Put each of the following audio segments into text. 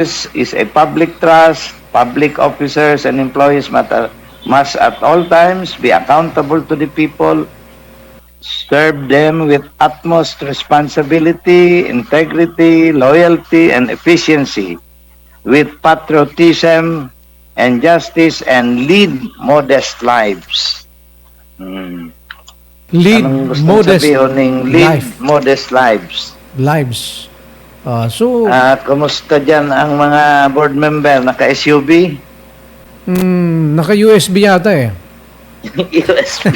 is a public trust. Public officers and employees must at all times be accountable to the people, serve them with utmost responsibility, integrity, loyalty, and efficiency, with patriotism and justice, and lead modest lives. Lead Anong gusto modest sabihin ng lead life. modest lives? lives. Kumusta dyan ang mga board member? Naka-SUV? Naka-USB yata eh. USB.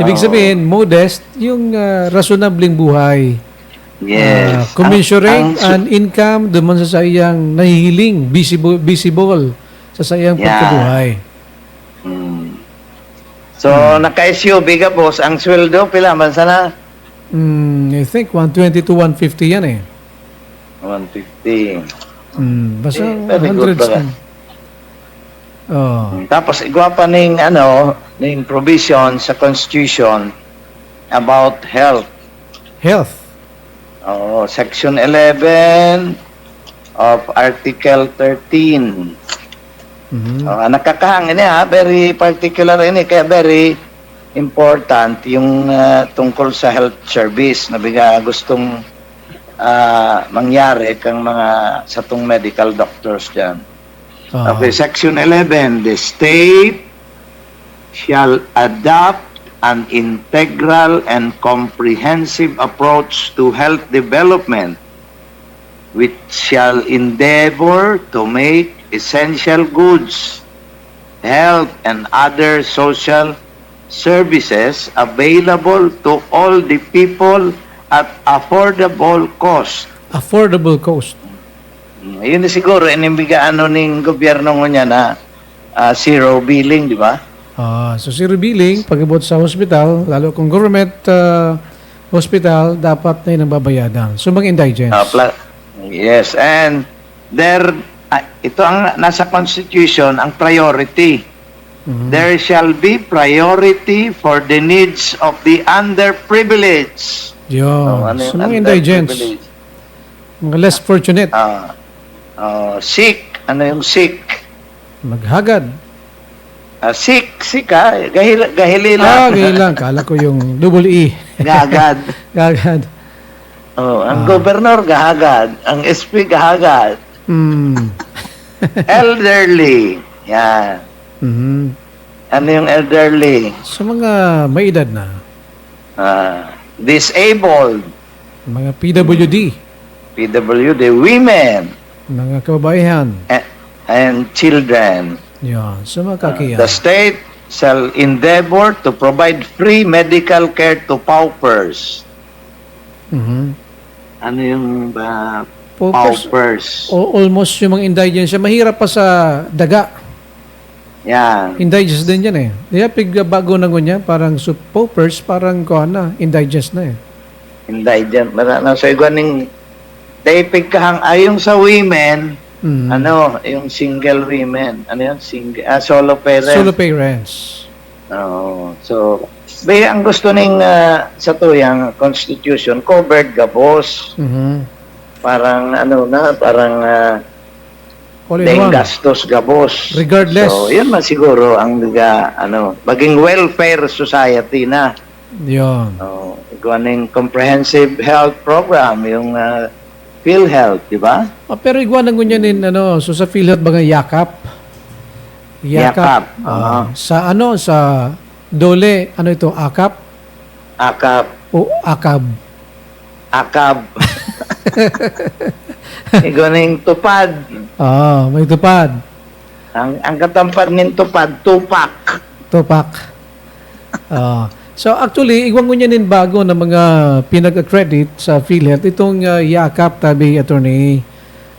Ibig sabihin, modest, yung rasonableng buhay. Yes. Commensurate an income duman sa sayang nahihiling, visible sa sayang pagkabuhay. So, naka-SUV ka, boss. Ang sweldo, pila man sana? I think 120 to 150 yan eh. 150. Basta very good hundreds pala. na. Oh. Tapos, igwa pa ning, ning provision sa Constitution about health. Health. Section 11 of Article 13. Nakakahang ini very particular ini, kaya very important yung tungkol sa health service na biga gustong mangyari kang mga satong medical doctors dyan. Okay, Section 11, the state shall adopt an integral and comprehensive approach to health development, which shall endeavor to make essential goods, health, and other social services available to all the people at affordable cost. Affordable cost. Yun na siguro, inimbigaan ning gobyerno niya na zero billing, di ba? So zero billing, pag-abot sa hospital, lalo kung government hospital, dapat na yun ang babayadan. So mga indigents. Yes, and ito ang nasa Constitution, ang priority. There shall be priority for the needs of the underprivileged. Yun. So mga indigents. Mga less fortunate. Sick. Ano yung sick? Maghagad. Sick gahilila. Gahilang. Kala ko yung double E. Gagad. Gagad. Ang gobernador gahagad. Ang SP gahagad. Elderly. Yan. Ano yung elderly? So mga may edad na. Disabled. Mga PWD. PWD. Women. Mga kababaihan. And children. Yan. So mga kakiyan. The state shall endeavor to provide free medical care to paupers. Ano yung paupers? Almost yung mga indigents. Mahirap pa sa daga. Yan. Indigents din yan eh. Kaya pigbago na niya, parang paupers, parang indigents na eh. Indigent. So, iguaning daipig kahang ayong sa women, yung single women. Ano yun? Solo parents. Solo parents. So, ang gusto ning sa tuyang Constitution, covered gabos. Parang dahil gastos gabos. Regardless. So, yun man siguro ang maging welfare society na. Yun. Iguaning comprehensive health program, yung PhilHealth, di ba? Pero iguanan ko niyan so sa PhilHealth mga yakap. Yakap. Sa dole, ito, akap? Akap. O akab? Akab. Iguaning tupad. May tupad. Ang katampad ng tupad, tupak. So actually, igwang ko niyan bago na mga pinag-accredit sa PhilHealth, itong yakap, tabi attorney.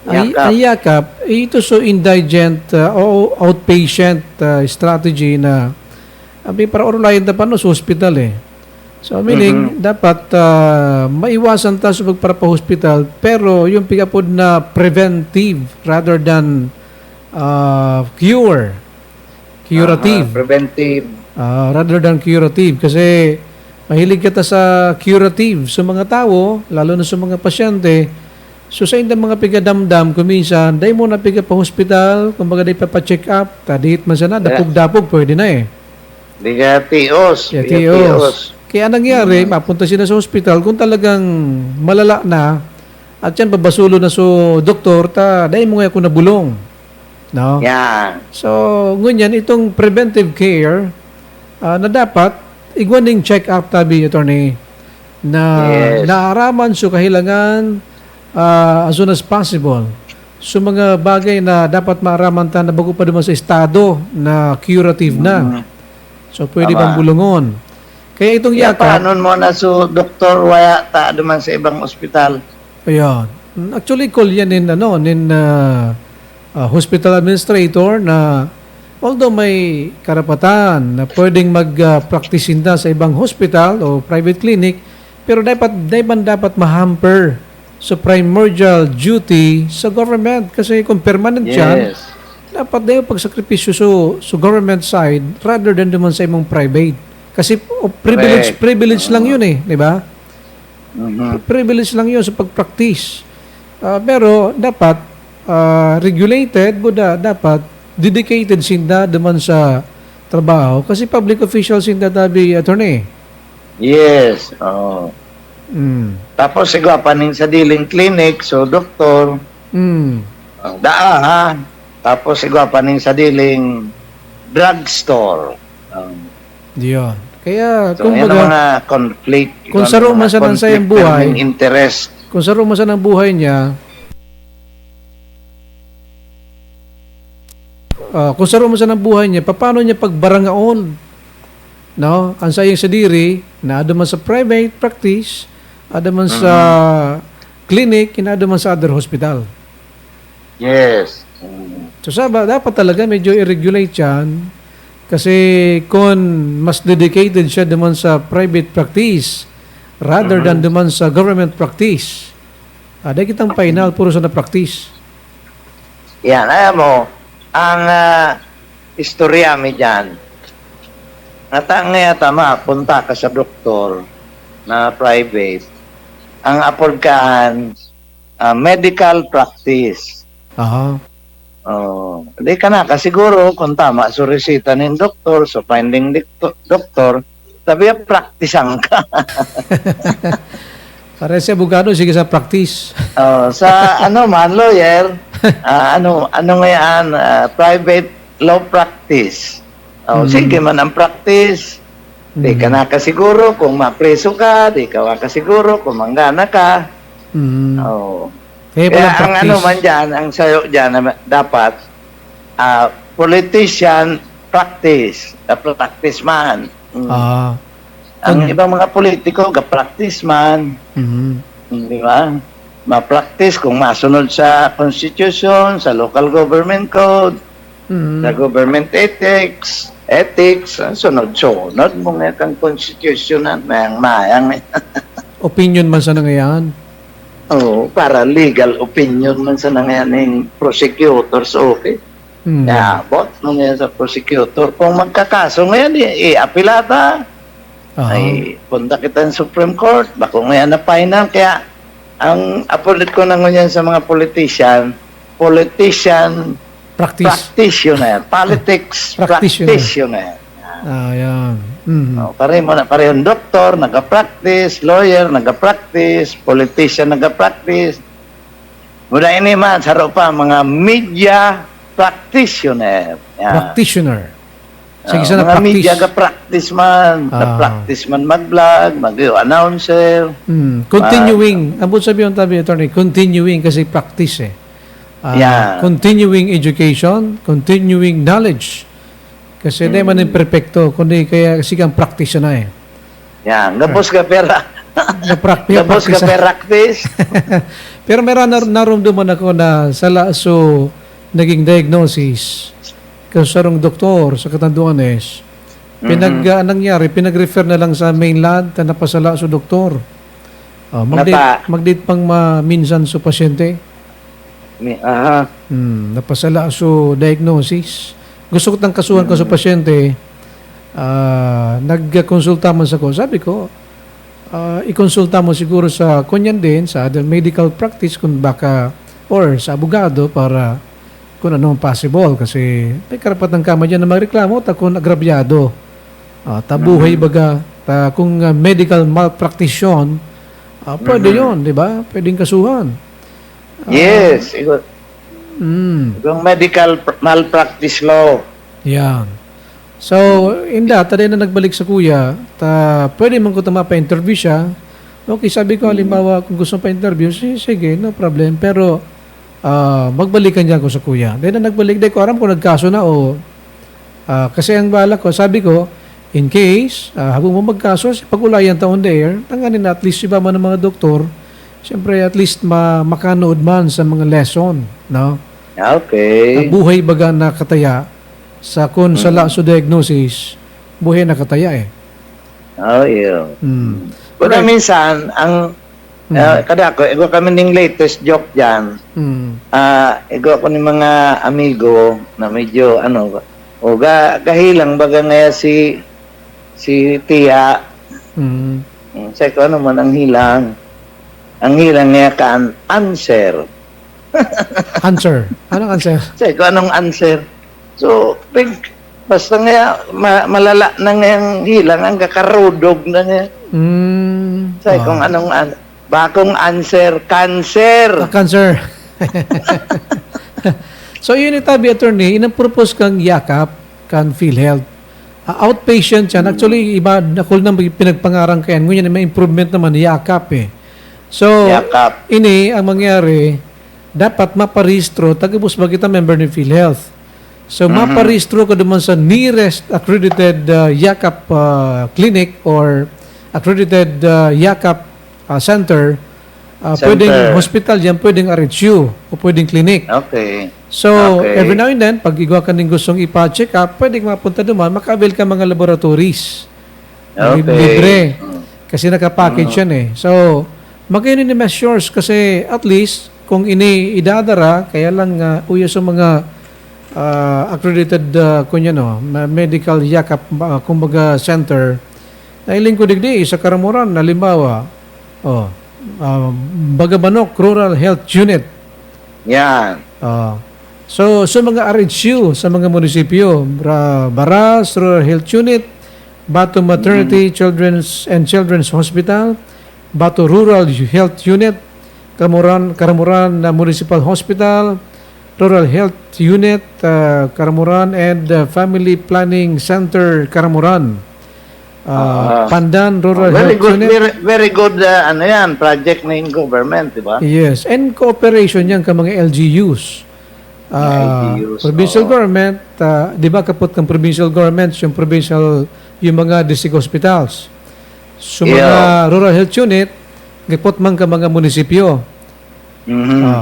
Ang yakap, ito so indigent o outpatient strategy na para orulayan na pa sa hospital eh. So meaning, dapat maiwasan tayo sa pagpapa-hospital, pero yung pigapod na preventive rather than curative. Preventive. Rather than curative. Kasi mahilig kita sa curative sa mga tao, lalo na sa mga pasyente. So sa indang mga pigadamdam, kuminsan, dahil mo na piga pa hospital, kumbaga dahil pa check up, tadit man sana, dapog-dapog, pwede na eh. Di ka tios. Yeah, di ka tios. Kaya anong nangyari, mapunta sila sa hospital, kung talagang malala na, at yan, babasulo na so doktor, dahil mo nga ako nabulong. No? Yan. So, ngunyan, itong preventive care, na dapat, igwaning check-up tabi, attorney, na Yes. naaraman so kahilangan as soon as possible. So, mga bagay na dapat maaraman ta na bago pa naman sa estado na curative na. So, pwede Tama. bang bulungon? Kaya itong Ya, yakap, paano mo na so doktor waya ta duman sa ibang ospital? ayan. Actually, call yan hospital administrator na although may karapatan na pwedeng mag-practice sa ibang hospital o private clinic, pero dapat mahamper sa primordial duty sa government. Kasi kung permanent yan, Yes. dapat na yung pagsakripisyo sa government side rather than naman sa imong private. Kasi privilege lang yun eh, di ba? Privilege lang yun sa pag-practice. Pero dapat regulated, dapat dedicated sinda naman sa trabaho. Kasi public officials sinda tabi, attorney. Yes. Oh. Mm. Tapos sigwapanin sa diling clinic, so doktor, Mm. ha. Tapos sigwapanin sa diling drugstore. Diyan. Kaya, So, yan ang mga conflict. kung sa Roma siya ng sayang buhay, interest. kung sa rumasan ang buhay niya, kung sa rumasan ang buhay niya, paano niya pagbarangaon? No? Ang sayang sa diri, na man sa private practice, man sa clinic, man sa other hospital. Yes. So dapat talaga medyo i-regulate yan kasi kung mas dedicated siya naman sa private practice rather than naman sa government practice, dahil kitang final, puro sa na-practice. Yan, alam mo, ang istorya mi dyan, tama, punta ka sa doktor na private, ang apurkaan, medical practice. Aha. Oh, di ka na kasiguro kung tama so resita ng doktor, so finding doktor, sabi praktisang ka. Para sa abogado, sige sa practice. Sa lawyer, ano ngayon, private law practice. Sige man ang practice. Di ka na kasiguro kung mapreso ka, di ka kasiguro kung manggana ka. Mm. Kaya ang practice. man dyan, ang sayo dyan, dapat politician practice, practice man. Ang ibang mga politiko, practice man. Di ba? Ma-practice kung masunod sa constitution, sa local government code, sa government ethics, sunod-sunod mo nga kang constitution at mayang-mayang. Opinion man sa nangayan. Para legal opinion man sa nangyayang prosecutors, okay. Bot mo ngayon sa prosecutor. Kung magkakaso ngayon, apilata. Ay, punta kita sa Supreme Court. Bako ngayon na final. Kaya, ang apulit ko na ngayon sa mga politician practitioner. Politics practitioner. Yan. Parehong doktor, nag-practice, lawyer, nag-practice, politician, nag-practice. Mula ini man, saro pa, mga media practitioner. Yan. Practitioner. Sige sa mga na-practice. media ga-practice man, na-practice man mag-vlog, mag-announcer. Continuing, abot sabihin tabi, attorney, continuing kasi practice eh. Continuing education, continuing knowledge. Kasi di man yung perfecto, kundi kaya kasi kang practice na eh. Yan, gabos ka pera. Gabos ka practice. Pero meron narumduman ako na sa laso naging diagnosis kasarong doktor sa Catanduanes. Nangyari, pinag-refer na lang sa mainland na napasala sa doktor. Magdit pang minsan sa pasyente. Napasala sa diagnosis. Gusto ko tang kasuhan ko sa pasyente, nagkonsulta man sa ko. Sabi ko, ikonsulta mo siguro sa kunyan din, sa other medical practice kung baka, or sa abogado para kung anong possible. Kasi may karapatan ka man dyan na magreklamo ta kung agrabyado. Tabuhay baga, kung medical malpractice yun, pwede yun, di ba? Pwedeng kasuhan. Yes, Mm. yung medical malpractice law. Yan. So, taday na nagbalik sa kuya, pwede man ko mapa-interview siya. Okay, sabi ko, halimbawa, kung gusto pa-interview, sige, no problem. Pero, magbalikan niya ako sa kuya. Then na nagbalik, di ko aram kung nagkaso na o, kasi ang bala ko, sabi ko, in case, habang mo magkaso, pag-ulayan taon there, tanganin na at least iba man ng mga doktor, siyempre at least makanood man sa mga lesson, no? Okay. Buhay baga na kataya sa kung sa laso diagnosis, buhay na kataya eh. Oh, yeah. Mm. Kuna minsan, kada ko, ego kami ning latest joke dyan, Mm. ego ako ni mga amigo na medyo, gahilang baga ngaya si Tia, Mm. sa ko ano man ang hilang ngaya ka answer. Answer. Anong answer? Sa ko anong answer? So, basta nga, malala na ngayang hilang, ang kakarudog na nga. Mm. Sa kung anong, bakong answer, cancer. Cancer. So, yun yung tabi, attorney, inapropose kang yakap, kan PhilHealth. Outpatient yan. Actually, iba, nakul na pinagpangarang kayan. Ngunyan, may improvement naman, yakap eh. So, Yakap. ang mangyari, dapat maparehistro, tagabos ba kita member ni PhilHealth. So, maparehistro ka naman sa nearest accredited yakap clinic or accredited yakap center. Pwedeng hospital yan, pwedeng RHU, o pwedeng clinic. Okay. So, Okay. every now and then, pag igwa ka ng gustong ipa-check up, pwedeng mapunta naman, maka-avail ka mga laboratories. Okay. Libre. Kasi naka-package yan eh. So, magayon ni measures kasi at least, kung idadara, kaya lang uyo sa mga accredited medical yakap kumbaga center, nailing ko digdi sa Karamuran, halimbawa, Bagabanok Rural Health Unit. Yan. So, sa mga RHU, sa mga munisipyo, Baras Rural Health Unit, Bato Maternity Children's Hospital, Bato Rural Health Unit, Karamuran Municipal Hospital, Rural Health Unit, Karamuran, and Family Planning Center, Karamuran. Pandan Rural Very Health good, Unit. very good, project na yung government, di ba? Yes, and cooperation yan ka mga LGUs. LGUs, Provincial government, di ba kapot ng provincial government, yung mga district hospitals. So mga rural health unit, kapot man ka mga munisipyo.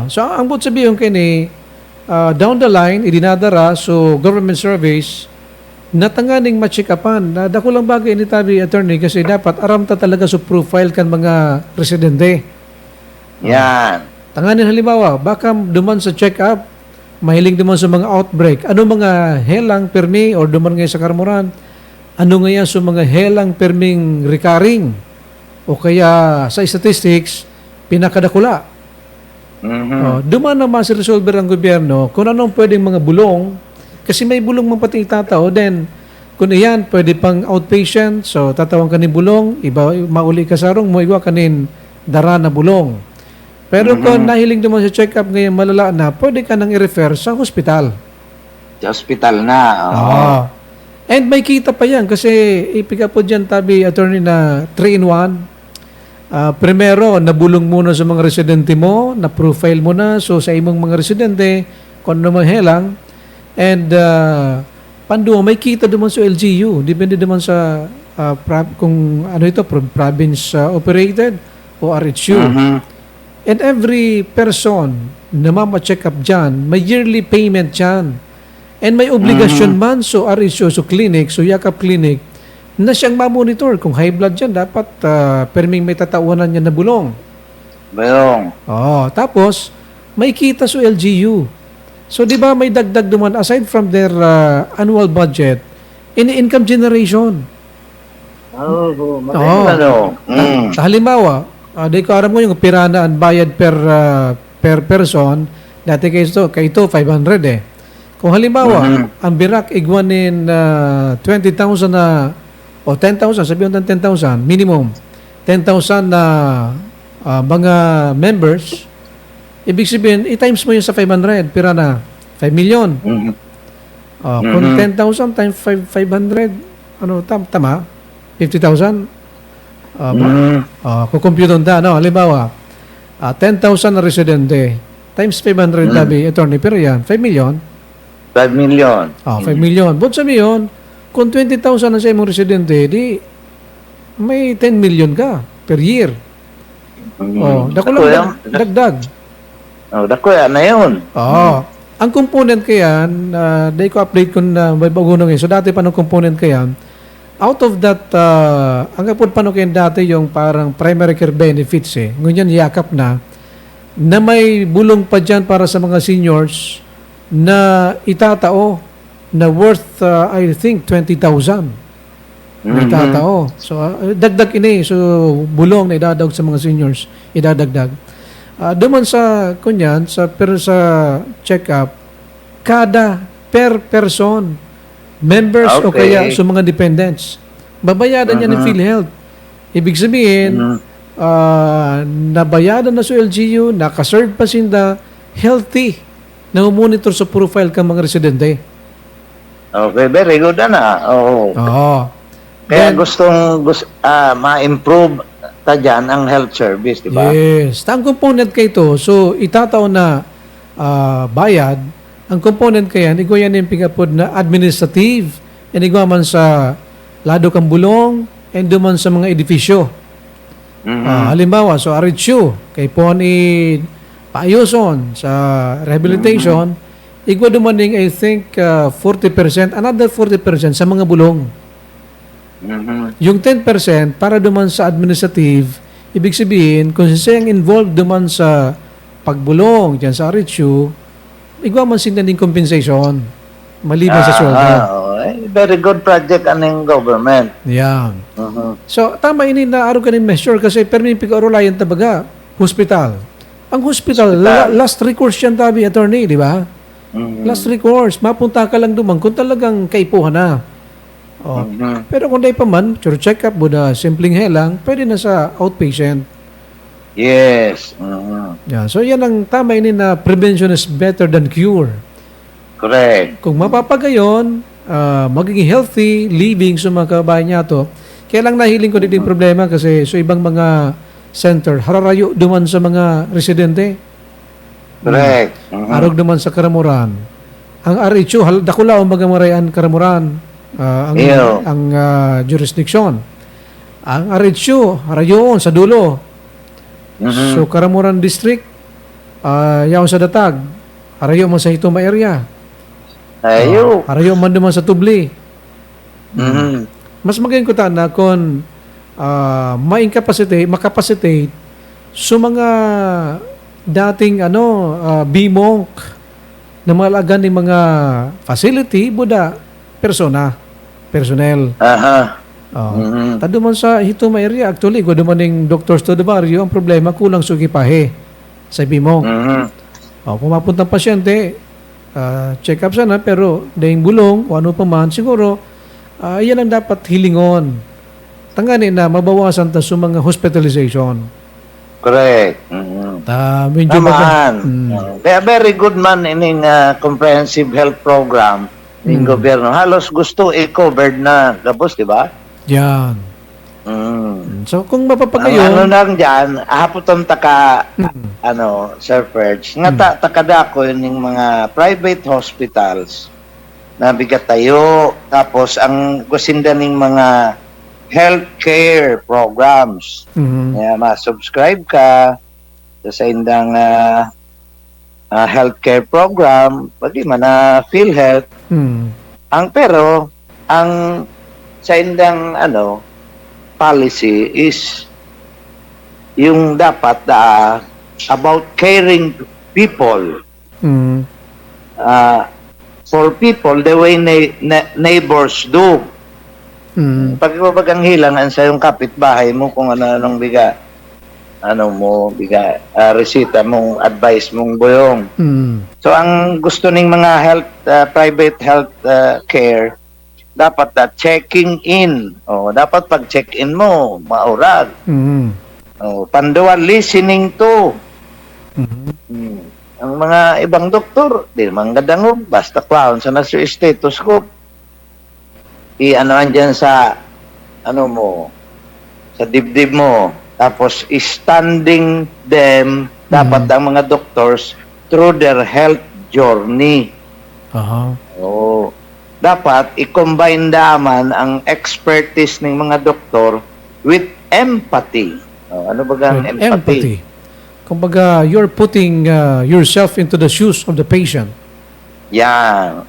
So ang buot sabihin kini, down the line, idinadara, so government service, natanganing ma-check-upan. Dako lang bagay ni tabi, attorney, kasi dapat aramta talaga sa profile kan mga residente. Yan. Tanganin halimbawa, baka duman sa check-up, mahiling duman sa mga outbreak. Ano mga helang permi or duman ngayon sa Karamuran? Ano ngayon sa mga helang perming recurring? O kaya sa statistics, pinakadakula. Duman na masiresolver ang gobyerno kung anong pwedeng mga bulong. Kasi may bulong man pati itatao. Then, kung iyan, pwede pang outpatient. So, tatawang ka ni bulong. Iba, mauli ka sarong mo. Iwa kanin dara na bulong. Pero kung nahiling naman sa check-up ngayon malala na, pwede ka nang i-refer sa hospital. Sa hospital na. And may kita pa yan. Kasi ipiga po dyan, tabi, attorney, na 3-in-1. Primero, nabulong muna sa mga residente mo, na-profile mo na. So, sa imong mga residente, kung ano man helang, and panduwa, may kita naman sa LGU. Depende naman sa kung ano ito, province operated o RHU. And every person na mama-check up dyan, may yearly payment dyan. And may obligasyon man so RHU, so clinic, so yakap clinic, na siyang ma-monitor. Kung high blood dyan, dapat perming may tatawanan niya na bulong. Tapos, may kita sa LGU. So, di ba may dagdag naman, aside from their annual budget, in income generation. Oh, Oo. ano? Sa halimbawa, di ko alam mo yung pira na ang bayad per person, dati kay ito 500 eh. Kung halimbawa, ang birak igwanin 20,000 na o 10,000, sabihin ng 10,000 minimum 10,000 na mga members, ibig sabihin i-times mo yun sa 500, pira na 5 million. Kung 10,000 times 500, ano tama? 50,000. Kukumpute na, no? Halimbawa, 10,000 na residente times 500 tabi, attorney, pero yan, 5 million. 5 million. 5 million. But sabi yun, kung 20,000 na sa imong residente, di may 10 million ka per year. Dako lang dagdag. Dako yan na yun. Ang component kaya, dahil ko update ko na may bagunong So dati pa ng component kaya, out of that, ang kapod pa nung dati yung parang primary care benefits Ngunyan yakap na may bulong pa dyan para sa mga seniors na itatao na worth, I think, 20,000. Na itatao. So, dagdag ini. So, bulong na idadagdag sa mga seniors. Idadagdag. Duman sa, kunyan, sa check-up, kada per person, members o kaya sa mga dependents, babayadan niya ng PhilHealth. Ibig sabihin, nabayadan na sa LGU, nakaserve pa sinda, healthy, na monitor sa profile kang mga residente. Okay, very good na. Kaya gustong ma-improve ta dyan ang health service, di ba? Yes. Ang component kay ito, so itataw na bayad, ang component kaya, igwa yan yung pingapod na administrative, and igwa man sa lado kang bulong, and duman sa mga edifisyo. Halimbawa, so RHU, kay po ni paayuson sa rehabilitation, igwa dumaning, I think, 40%, another 40% sa mga bulong. Yung 10% para duman sa administrative, ibig sabihin, kung siyang involved duman sa pagbulong dyan sa RHU, igwa man sinanding compensation maliban sa sweldo. Very good project aning government. Yan. So, tama ini na araw kanin measure kasi permi pig-arulayan tabaga, hospital. Ang hospital, last recourse yan tabi, attorney, di ba? Last recourse. Mapunta ka lang duman kung talagang kaipuhan na. Pero kung day pa man, check up, buda, simpleng helang, pwede na sa outpatient. Yes. Yeah, so yan ang tama ini na prevention is better than cure. Correct. Kung mapapagayon, magiging healthy living sa mga kabayan niya to, kaya lang nahiling ko din yung problema kasi sa ibang mga center, hararayo duman sa mga residente. Correct. Arog duman sa Karamuran. Ang RHU, dakula ang magamarayan Karamuran, ang jurisdiction. Ang RHU, harayoon sa dulo. So, Karamuran District, yaw sa Datag, harayo man sa Hitoma area. Harayo man duman sa Tubli. Mas magaling ko na kung makapacitate sa mga dating BMONC na malagan ng mga facility, buda, personnel. Tado man sa Hitoma area, actually, kung duman ng Dr. Stodabario, ang problema, kulang sugipahe sa BMONC. Pumapunta ang pasyente, check up sana, pero dahil bulong, o ano pa man, siguro, yan ang dapat hilingon. Tanganin na mabawasan ta sa mga hospitalization. Correct. Kaya very good man ining comprehensive health program ng gobyerno. Halos gusto i-covered na gabos, di ba? Yan. So kung mapapagayon, ano lang dyan, haputon taka, Sir Ferds, nga takadako yung mga private hospitals na bigat tayo, tapos ang gusinda ng mga healthcare programs. Ma-subscribe ka sa indang healthcare program, pwede man na PhilHealth. Pero, ang sa indang policy is yung dapat about caring people. For people the way neighbors do. Pagbabagang hilang sa yung kapitbahay mo kung ano-anong resita mong advice mong buyong. So ang gusto ning mga private health care, dapat checking in. Dapat pag check-in mo, maurag. Panduwa, listening to. Ang mga ibang doktor, di man gadangog, basta kwaon sa naso stethoscope. I-anoan dyan sa, sa dibdib mo. Tapos, standing them, dapat ang mga doctors through their health journey. Dapat, i-combine daman ang expertise ng mga doktor with empathy. Ano ba ang empathy? Kumbaga, you're putting yourself into the shoes of the patient. Yan.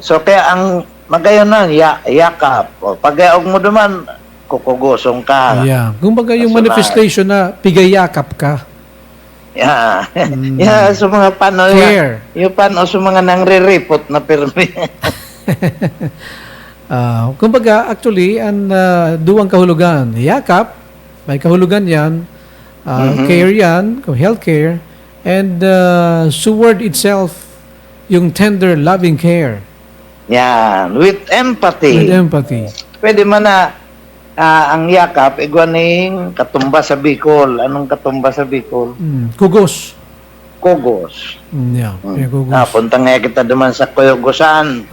So, kaya ang magayon na, yakap. Pag-aog mo naman, kukugusong ka. Yeah. Kumbaga, yung manifestation na pigayakap ka. Yeah. So mga paano Care. yung paano sa mga nangre-report na pirmi. Kumbaga, actually, ang duwang kahulugan, yakap, may kahulugan yan, care yan, healthcare, and word itself, yung tender, loving care. Yan, with empathy. With empathy. Pwede man na ang yakap, igwaning katumba sa Bicol. Anong katumba sa Bicol? Kugos. Kugos. Yeah, kugos. Punta nga kita duman sa Kuyogosan.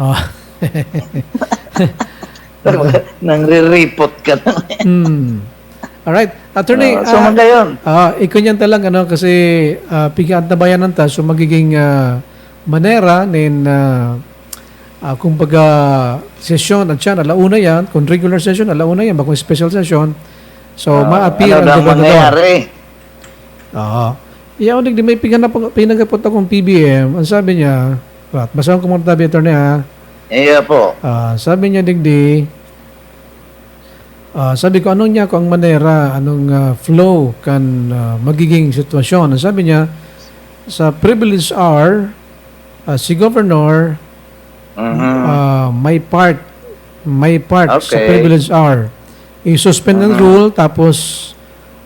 Nangre-report ka na. Alright. Attorney, so magayon. ikunyan talang kasi pigaan na bayanan ta, so magiging manera nin kumbaga session at siya, alauna yan, kung regular session, alauna yan, bakong special session, so ma-appear ang gobernador. Iyaw di may pinagapot akong PBM, ang sabi niya, basahan ko muna tabi, attorney Iya po. Sabi niya digdi, sabi ko, anong niya ko ang manera, anong flow kan magiging sitwasyon. Sabi niya, sa privilege hour, si Governor, may part sa privilege hour. I-suspend ng rule, tapos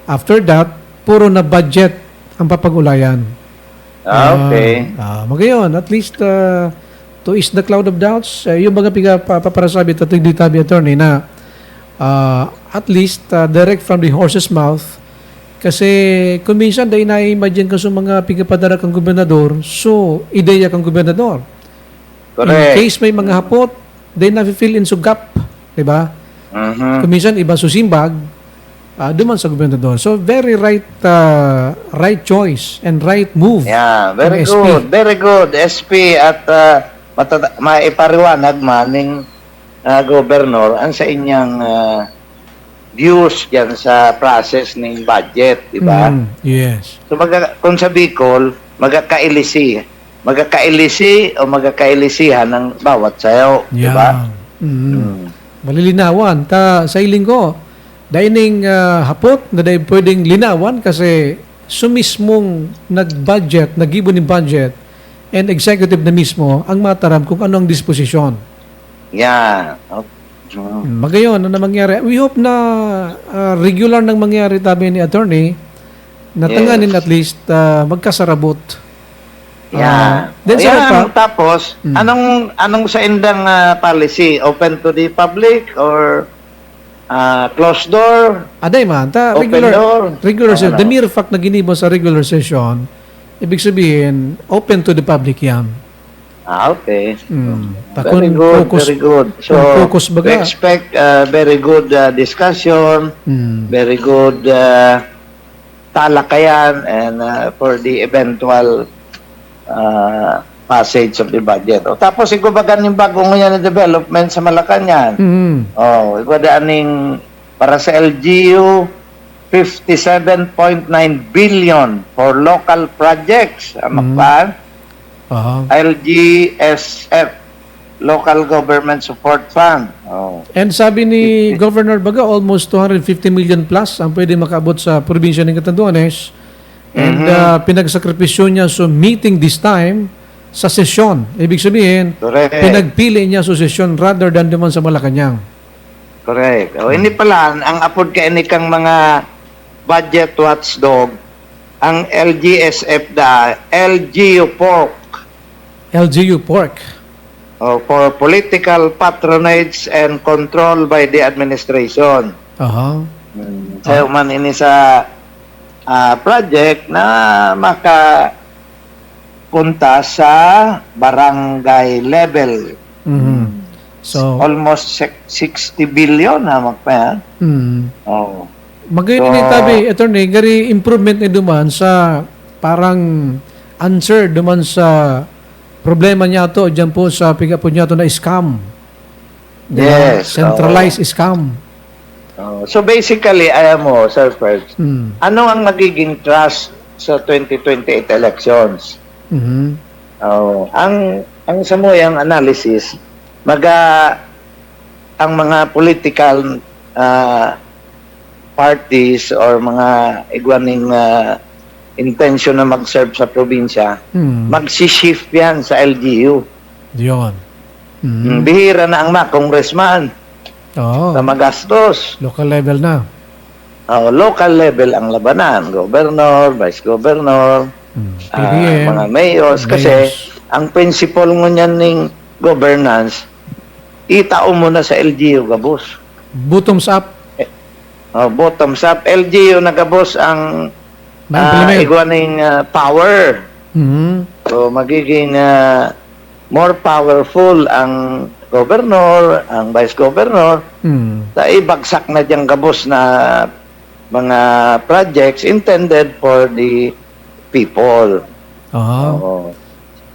after that, puro na budget ang papag-ulayan. Magayon, at least to ease the cloud of doubts, yung mga paparasabi at tigditabi, attorney, na at least direct from the horse's mouth, kasi kung minsan dahil na-imagine ka sa mga pigapadara kang gobernador, so ideya kang gobernador. Correct. In case may mga hapot, dahil na-fill in so gap, diba? Kung minsan iba susimbag, duman sa gobernador. So very right choice and right move. Yeah, very good. SP. Very good. SP at maipariwanag maning Governor ang sa inyang views dyan sa process ng budget, di ba? Yes. So kung sa Bicol, magkakailisi o magkakailisihan ng bawat sayaw, di ba? Malilinawan. Sa iling ko, daining hapot na dahil pwedeng linawan kasi sumismong nag-budget, nag-gibo ng budget, and executive na mismo ang mataram kung ano ang disposisyon. Yeah. Magayon, ano na mangyari? We hope na regular nang mangyari tabi ni attorney na tanganin at least magkasarabot. Then tapos, anong sa indang policy? Open to the public or closed door? Aday man, regular session. The mere fact na ginibo sa regular session, ibig sabihin, open to the public yan. Okay. Very good. So, focus we expect very good discussion, very good talakayan, and for the eventual passage of the budget. Tapos, igubagan yung bagong yan na development sa Malacanang. Igubagan para sa LGU, 57.9 billion for local projects. LGSF, Local Government Support Fund. And sabi ni Governor Baga, almost 250 million plus ang pwede makaabot sa probinsya ng Catanduanes. And pinagsakripisyo niya sa meeting this time sa sesyon. Ibig sabihin, pinagpili niya sa sesyon rather than naman sa Malacanang. Correct. O, ini pala, ang apod ka ini kang mga budget watchdog, ang LGSF da, LGU pork, LGU pork. for political patronage and control by the administration. Aha. Sayo man ini sa project na makapunta sa barangay level. Mhm. So, Almost 60 billion na magpa. Oh. magayon ni tabi, attorney, gari improvement ni duman sa parang answer duman sa problema niya to dyan po sa piga po niya to na scam. Diba? Yes. Centralized scam. So basically, alam mo, Sir Ferg, Mm. ano ang magiging trust sa 2028 elections? Mhm. Ang samuyang analysis, ang mga political parties or mga igwaning intention na mag-serve sa probinsya, Mm. magsishift yan sa LGU. Diyon. Mhm. Bihira na ang congressman Oo. na magastos. Local level na. Local level ang labanan, governor, vice governor, PDM. mga mayors, kasi Mayors. ang principle mo niyan ng governance, itao mo na sa LGU gabos. Bottoms up. Bottoms up, LGU na gabos ang Ma-implement. igwaning power. Mhm. So magiging more powerful ang governor, ang vice governor, Mm. sa ibagsak na diyang gabos na mga projects intended for the people. Aha.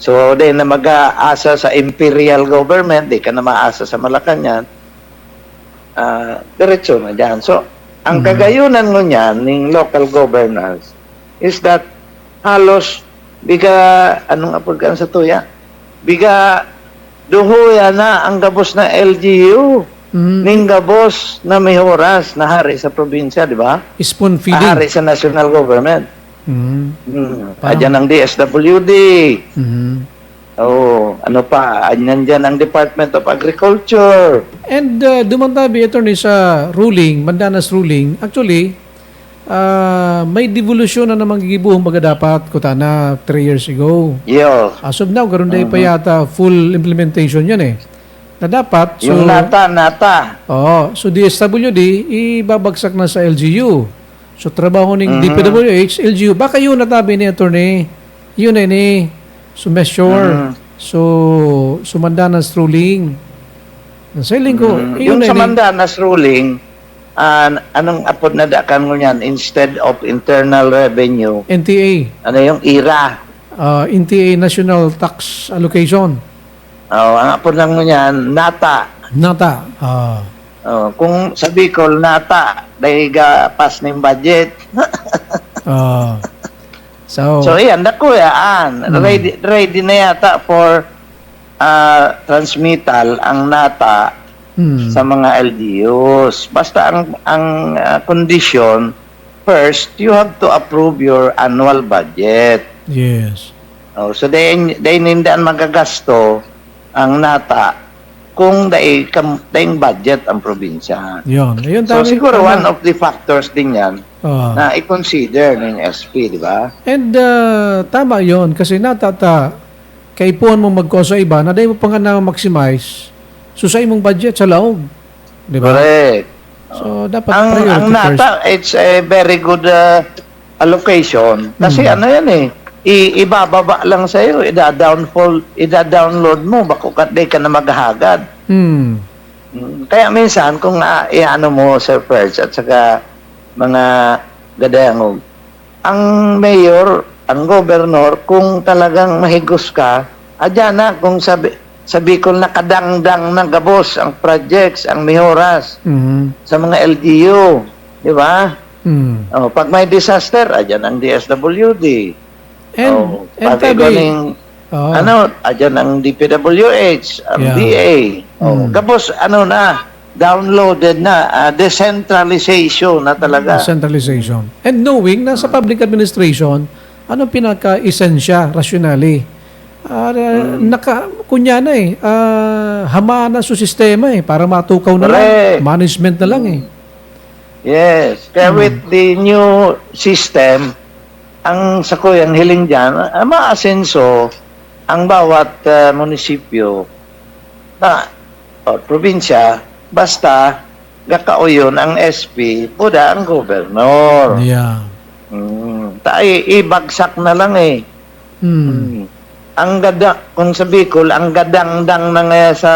So, di na mag-aasa sa imperial government, di ka na maasa sa Malacanang, diretso na dyan. So, ang kagayunan mo niyan ng local governance is that halos anong apagkan sa tuya? Duhuya na ang gabos na LGU. Mhm. Ning gabos na may oras na hari sa probinsya, di ba? Spoon feeding. Hari sa national government. Mhm. Adyan ang DSWD. Mhm. Ano pa? Anyan dyan ang Department of Agriculture. And dumantabi attorney sa ruling, Mandanas ruling, actually, may devolution na namang gigibuhong baga dapat kuta na 3 years ago. Yo. As of now, karon day pa yata full implementation yan eh. Na dapat, so, Yung nata. so DSWD, ibabagsak na sa LGU. So trabaho ng DPWH, LGU, baka yun natabi ni attorney, yun eh ni, so measure, so Mandanas ruling. Nasailing ko, Yung yun sa eh ni. Mandanas ruling, anong apod na dakan mo yan? Instead of internal revenue, NTA, ano yung IRA? NTA National Tax Allocation. Ang apod lang mo yan, nata. Nata. Kung sa Bicol, nata, dahil pass ng budget. So, yan, nakuyaan. Ready na yata for transmittal ang nata sa mga LGUs. Basta ang condition, first, you have to approve your annual budget. Yes. So, dahil hindi magagasto ang nata kung dahil budget ang probinsya. Yun. Ayun, So, tama- siguro tama. one of the factors din yan na i-consider ng SP, di ba? And tama yon kasi natata kaipuan mo magko sa iba na dahil mo pa nga na-maximize so sa imong budget sa laog. Di ba? Correct. So, dapat Ang priority first. nata, it's a very good allocation. Kasi ano yan eh, ibababa lang sa'yo, ida-download mo, bako di ka na maghahagad. Kaya minsan, kung iano mo, Sir Perch, at saka mga gadayangog, ang mayor, ang governor, kung talagang mahigos ka, adyan na, kung sabi ko nakadangdang ng gabos ang projects, ang mihoras sa mga LGU, di ba? Pag may disaster, adyan ang DSWD. And pag tabi, adyan ang DPWH, ang Yeah. DA. Gabos, downloaded na, decentralization na talaga. centralization. And knowing na sa public administration, ano pinaka-esensya, rationally? Kunya na hama na sa sistema para matukaw na lang. Correct. Management na lang Yes. Kaya with the new system, ang hiling dyan, maasenso ang bawat munisipyo na probinsya, basta gakauyon ang SP, puda ang gobernador. Yeah. Ibagsak na lang Ang kung sa Bicol, ang gadang-dang na nga sa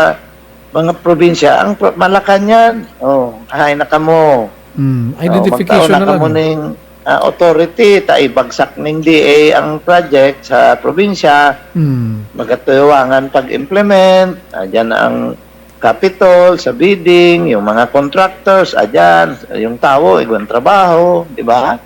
mga probinsya, ang Malacanang, hay na kamo. Identification na lang. Ning authority, ibagsak ning DA ang project sa probinsya, magatuyawangan pag-implement, dyan ang capital, sa bidding, yung mga contractors, adyan, yung tao, ibang trabaho, di ba?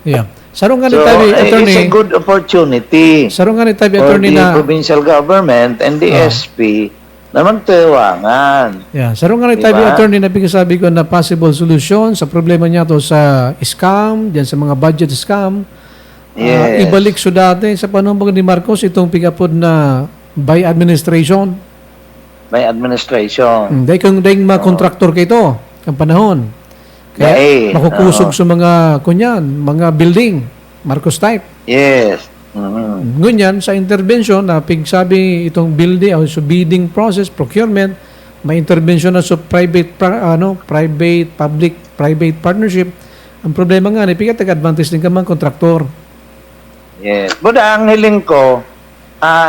Yeah. Sarong nga ni So, tabi, attorney. it's a good opportunity Sarong nga ni tabi, for attorney the na. provincial government and the SP na magtuyawangan. Yeah. Sarong nga ni tabi, Diba? attorney, na sabi ko na possible solution sa problema niya to sa scam, dyan sa mga budget scam. Yes. Ibalik so dati sa panahon ni Marcos itong pigapod na by administration. May administration. Dahil kung dahil mga kontraktor kayo ito, ang panahon. Kaya makukusog sa mga kunyan, mga building, Marcos type. Yes. Ngunyan, sa intervention, na pigsabi itong building, o so bidding process, procurement, may intervention na sa private, public-private partnership. Ang problema nga, pigat advantage din ka mga kontraktor. Yes. Buda, ang hiling ko,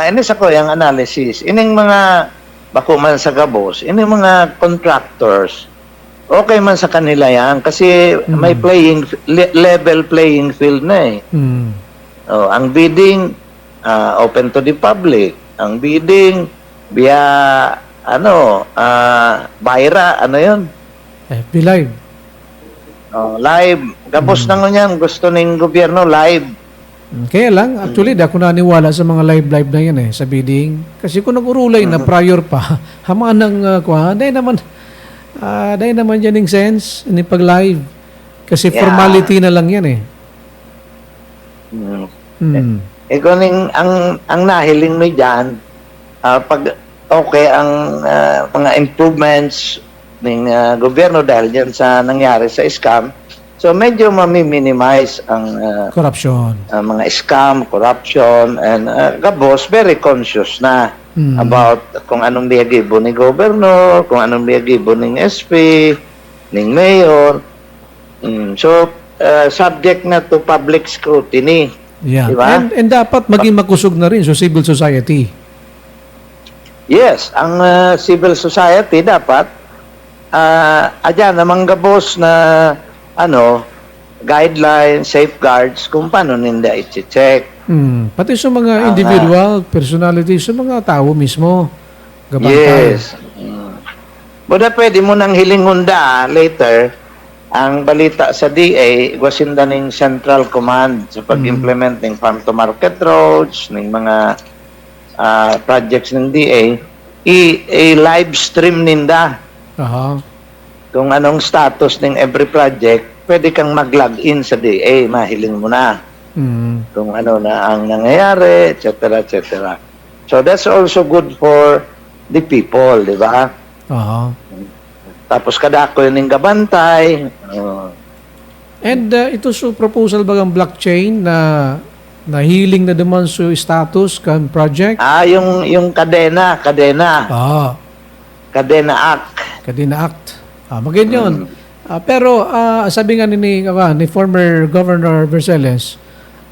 inis ako yung analysis. Ining mga bako man sa gabos, ining mga contractors, okay man sa kanila yan kasi may level playing field na ang bidding, open to the public. Ang bidding, via, Byra, yun? FB Live. Live. Gabos na ngunyan, gusto ng gobyerno, live. Kaya lang, actually, di ako naniwala sa mga live na yan sa bidding. Kasi kung nag-urulay na prior pa, hamaan ng dahil naman yan yung sense, ni pag-live. Kasi formality na lang yan Kuning ang nahiling mo dyan, pag okay ang mga improvements ng gobyerno dahil dyan sa nangyari sa scam, so medyo mami-minimize ang corruption. Mga scam, corruption, and gabos very conscious na about kung anong biyagibo ni governor, kung anong biyagibo ng SP, ng mayor. So, subject na to public scrutiny. Yeah. Diba? And dapat maging makusog na rin sa civil society. Yes, ang civil society dapat adyan namang gabos na guidelines, safeguards kung paano nila i-check. Pati sa mga individual, personality, sa mga tao mismo. Gabantay. Yes. Buda pwede mo nang hilingunda later ang balita sa DA, gwasinda ng Central Command sa pag-implement ng farm-to-market roads, ng mga projects ng DA, i-live stream ninda. Kung anong status ng every project, pwede kang mag-log in sa DA, mahiling mo na. Kung ano na ang nangyayari, etc. etc. So that's also good for the people, di ba? Tapos kadako yun yung gabantay. And ito sa proposal bagang blockchain na nahiling na naman sa status kan project? Yung Kadena Act. Kadena Act. Maganda yun. Pero sabi nga ni former Governor Verceles,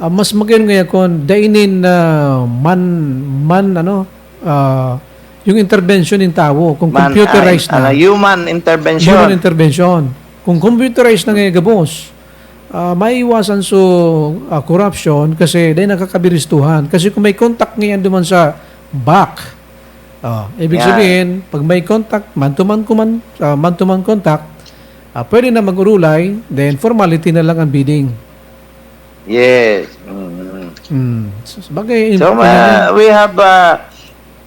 mas maganda ngayon kung dainin yung intervention ng tao, kung computerized na. Human intervention. Human intervention. Kung computerized na ngayon gabos, maiwasan so corruption kasi dahil nakakabiristuhan. Kasi kung may contact ngayon duman sa back, ibig sabihin, pag may contact, man-to-man contact, pwede na mag-urulay, then formality na lang ang bidding. Yes. Bagay, so, we have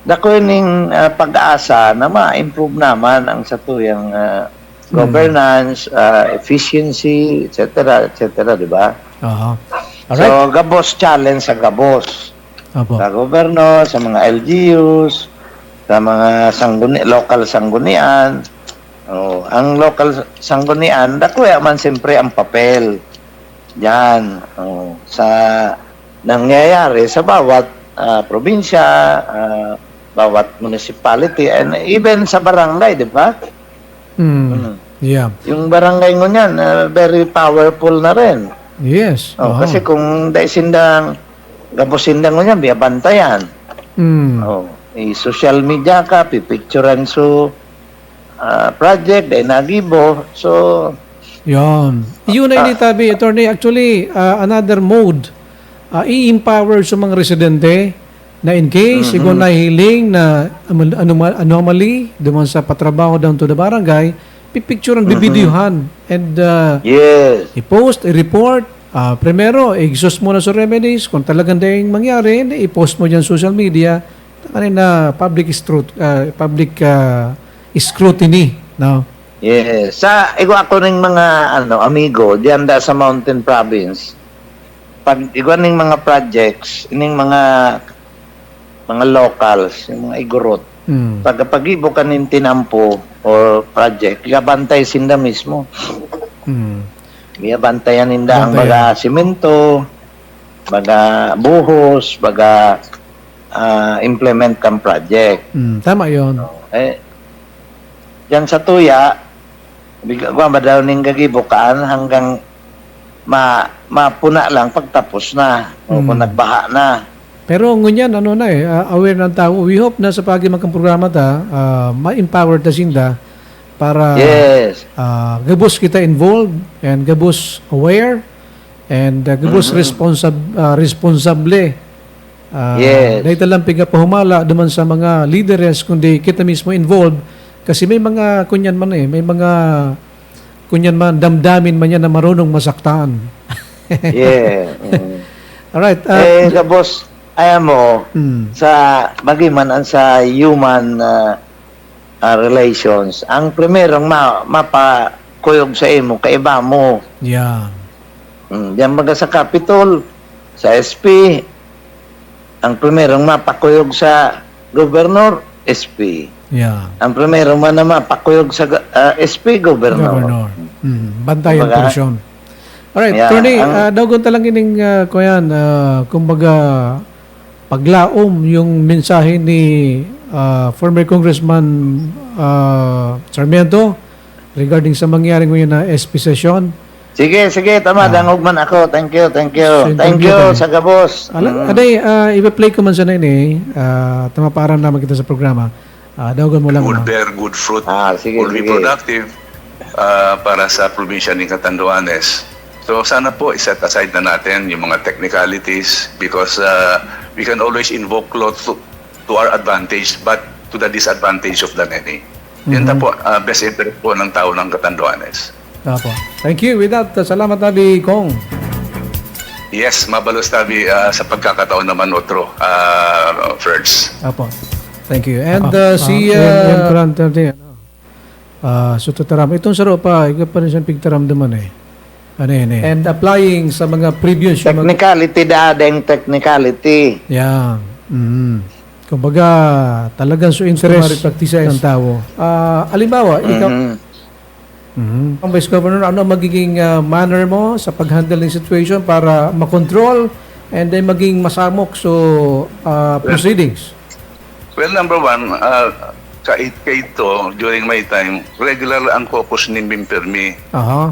dakuning pag-asa na ma-improve naman ang satuyang governance, efficiency, etc., etc., di ba? Alright. So, gabos challenge sa gabos. Apo. sa gobyerno, sa mga LGUs, sa mga local sanggunian. Ang local sanggunian, dakuya man siyempre ang papel. Yan. Sa nangyayari sa bawat probinsya, bawat municipality, and even sa barangay, di ba? Yeah. Yung barangay ngo niyan, very powerful na rin. Yes. Kasi kung dahil sindang, gabos sindang ngo niyan, biyabantayan. Social media ka, pipicturean so project, dahil nagibo. So, Yan. Yun na initabi, attorney. Actually, another mode, i-empower sa mga residente na in case kung nahiling na anomaly duman sa patrabaho down to the barangay, pipicturean, bibidyohan, and yes. i-post, i-report. Primero, i-exhaust mo na sa remedies. Kung talagang dahil mangyari, i-post mo dyan sa social media. Na public scrutiny. No? Yes. Ako ning mga amigo diyan sa Mountain Province. Pag ning mga projects, ning mga locals, yung mga igorot. Pag-ibo ka ning tinampo or project, gabantay sinda mismo. Bantayan ninda ang baga simento, baga buhos, baga implement kang project. Tama yun. Diyan sa tuya, bigla ba daw ning gagibukaan hanggang mapuna lang pagtapos na o kung nagbaha na. Pero ngunyan, aware ng tao. We hope na sa pagimang programa ma-empower ta sinda para yes. Gabos kita involved and gabos aware and gabos responsable. Yes. Dahil talang pigapahumala duman sa mga leaders kundi kita mismo involved kasi may mga kunyan man damdamin man yan na marunong masaktan. Yeah. Alright. Boss, ayan mo, sa magiman sa human relations, ang primerong mapakuyog sa imo, kaiba mo. Yeah. Diyan baga sa Capitol, sa SP, ang primerong mapakuyog sa gobernador, SP. Yeah. Ang primerong mapakuyog sa SP, gobernador. Bantayan portion. Alright, Yeah, Tony, daw talang ining kuyan, kumbaga paglaom yung mensahe ni former Congressman Sarmiento regarding sa mangyaring ngayon na SP session. Sige, tama, dangog man ako. Thank you. So, Thank you sa gabos. Aday, i-play ko man sa nini, tamaparan naman kita sa programa. Dawagan mo lang. Would bear good fruit, Sige, will be sige. productive para sa probinsya ng Catanduanes. So sana po iset aside na natin yung mga technicalities because we can always invoke law to our advantage but to the disadvantage of the many. Yan na po, best interest po ng tao ng Catanduanes. Apo. Thank you. With that, salamat Tabi Kong. Yes, mabalos tabi sa pagkakataon naman otro, Ferds. Apo. Thank you. And si Sututaram. Itong saro pa, ikaw pa rin siyang pigtaramdaman eh. And applying sa mga previous Technicality, technicality. yeah. Kumbaga, talagang so interest ng tao. Halimbawa, ikaw, ang Vice Governor, ano magiging manner mo sa pag-handle ng situation para makontrol and then maging masamok so proceedings? Well, number one, kaito, during my time, regular ang focus ni Bimpermi.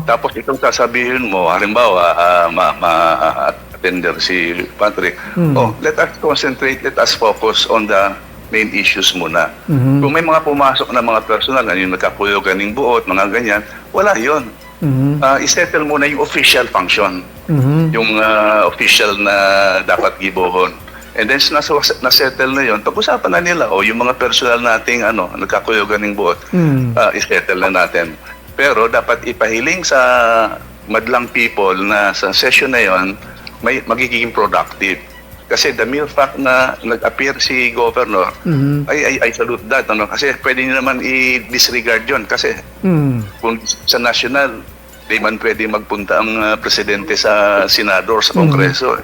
Tapos itong sasabihin mo, halimbawa, ma-attender si Patrick, let us concentrate, let us focus on the main issues muna. Kung may mga pumasok na mga personal, yung nagkakuyogan ng buot, mga ganyan, wala yun. I-settle muna yung official function, yung official na dapat gibohon. And then, na-settle na yun, pag-usapan na nila, yung mga personal nating nagkakuyogan ng buot, i-settle na natin. Pero dapat ipahiling sa madlang people na sa session na yun, magiging productive. Kasi the mere fact na nag-appear si Governor, I salute that. Kasi pwede nyo naman i-disregard yun. Kasi kung sa national, di man pwede magpunta ang presidente sa Senado or sa Kongreso.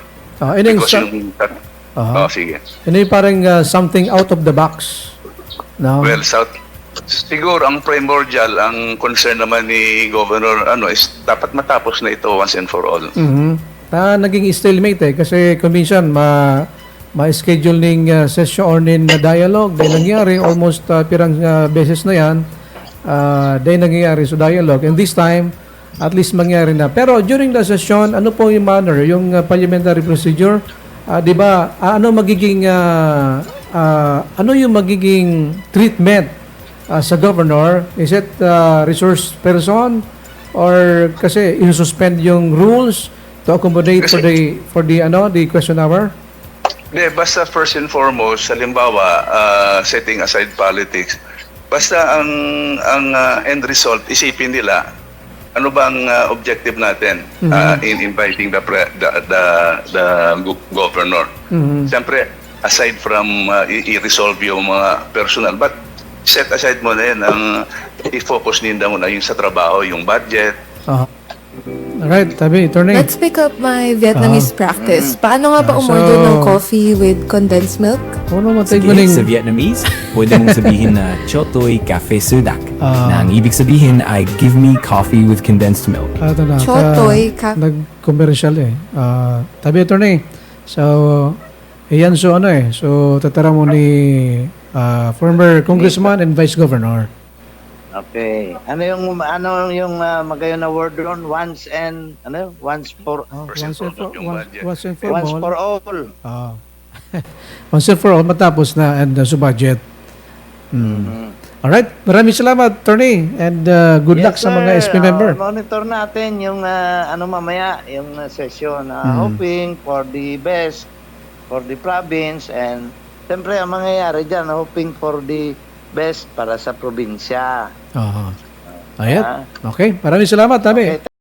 Aha. sige. Ano yung parang something out of the box? No? Well, siguro ang primordial, ang concern naman ni Governor is dapat matapos na ito once and for all. Naging stalemate kasi kung minsan ma-schedule ning session or nin na dialogue dahil nangyari almost pirang beses na yan dahil nangyayari sa dialogue, and this time at least mangyari na. Pero during the session, ano po yung manner, yung parliamentary procedure, di ba, ano yung magiging treatment sa governor? Is it resource person or kasi i-suspend yung rules to accommodate for the question hour? Hindi, basta first and foremost, halimbawa, setting aside politics, basta ang end result, isipin nila, ano bang objective natin in inviting the governor? Siyempre, aside from i-resolve yung mga personal, but set aside mo na yun, i-focus ninda mo na yung sa trabaho, yung budget. Alright, tabi, attorney. Let's pick up my Vietnamese practice. Paano nga ba umorder ng coffee with condensed milk? Ano matay Sige, sa Vietnamese, pwede mong sabihin na Cho tôi café sữa đặc, na ang ibig sabihin ay give me coffee with condensed milk. Ito na. Cho tôi Nag-commercial tabi, attorney. So, ayan, so tatara mo ni former congressman and vice governor. Okay. Ano yung magayon na word doon? Once for First and foremost, yung budget. Once and for once all. for all. Once and for all, matapos na and sa budget. Alright, maraming salamat, attorney, and good luck sa mga SP member. Monitor natin yung mamaya, yung session. Hoping for the best for the province, and siyempre ang mangyayari dyan, hoping for the best para sa probinsya. Ayan. Okay, maraming salamat, tabi. Okay.